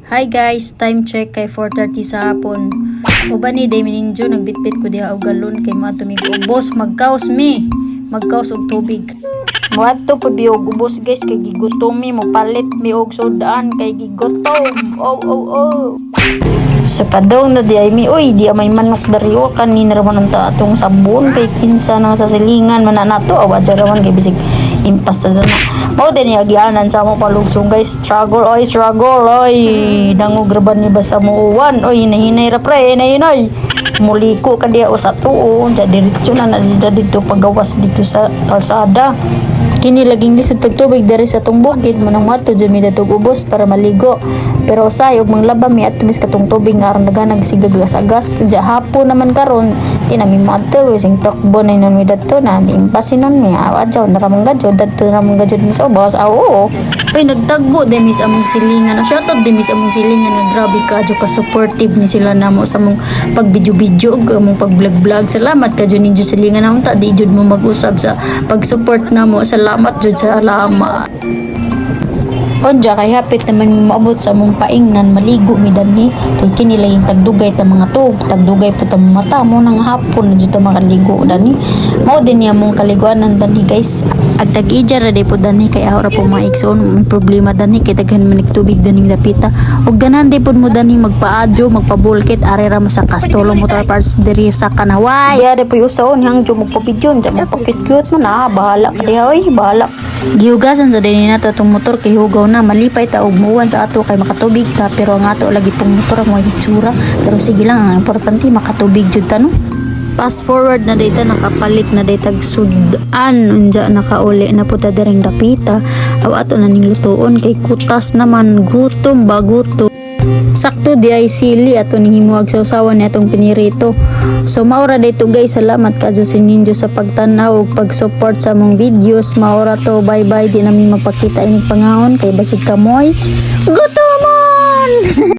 Hi guys, time check kay 4:30 sa hapon. Uban ni Demi Ninjo nagbitbit ko diha og galon kay mga tumig ubos magkaos mi. Magkaos og tubig. Muadto pud biog ubos guys kay gigutom mi mo palit mi og sodaan kay gigutom. Oh. Sa padong na di ay mi oy di may manok dariyo kanina raman unta atong sabon kay kinsa na sa silingan man nato awa jaraman kay bisig impas ta na. Mao din yagianan sa mo palugsong guys, struggle oy dangog raban ni basta mo uwan oy hinahinay ra pre hinay muliko ka diha o sa tuo ja diretso na dito pagawas dito sa kalsada. Kini laging lisod tag tubig dari sa tong bukid manang mato jud mi datog ubos para maligo. Pero usay og manglaba mi at tumis katong tubig nga aron daganag sigagas-agas. Ja hapon naman karon tinami mato sing tokbo na inon mi dadto na impasin nun mi awadjaw naramang gadyo dadto naramang gadyo mi sa bawas awo. Oy nagtagbo demis among silingan. Shout out demis among silingan nga grabe ka ka supportive ni sila namo sa among pagbidyo-bidyo ug among pag-vlog-vlog. Salamat ka jud ninyo silingan namo ta di jud mo mag-usab sa pag-support namo. Salamat jud sa salamat. Onja kay hapit naman maabot sa mong paingnan maligo mi dani kay kini lang tagdugay ta mga tug tagdugay po ta mata mo nang hapon na jud ta makaligo dani mao din niya mong kaliguanan dani guys ag tag-ija ra po dani kay ahora po maigsoon may problema dani kay daghan man tubig dani dapita ug ganan di pud mo dani magpaadyo magpabulkit are ra mo sa Castolo Motor Parts diri sa Kanaway ya de po usaon hang jo magpapidyon ja magpakit-cute mo na bahala ka diha oy bahala gihugasan sa dini nato tong motor kay hugaw na malipay ta og muwan sa ato kay makatubig ta pero ang ato lagi pong motor mo hitsura pero sige lang ang importante makatubig jud ta no. Fast forward na data nakapalit na data sudan unja nakauli na puta dereng dapita aw ato na ning lutuon kay kutas naman gutom baguto. Sakto di ay sili ato ning himuag sa usawan ni atong pinirito. So maura dito guys, salamat ka Diyos ninyo sa pagtanaw ug pag-support sa among videos. Maura to, bye bye di namin magpakita ining pangahon kay basig kamoy gutomon.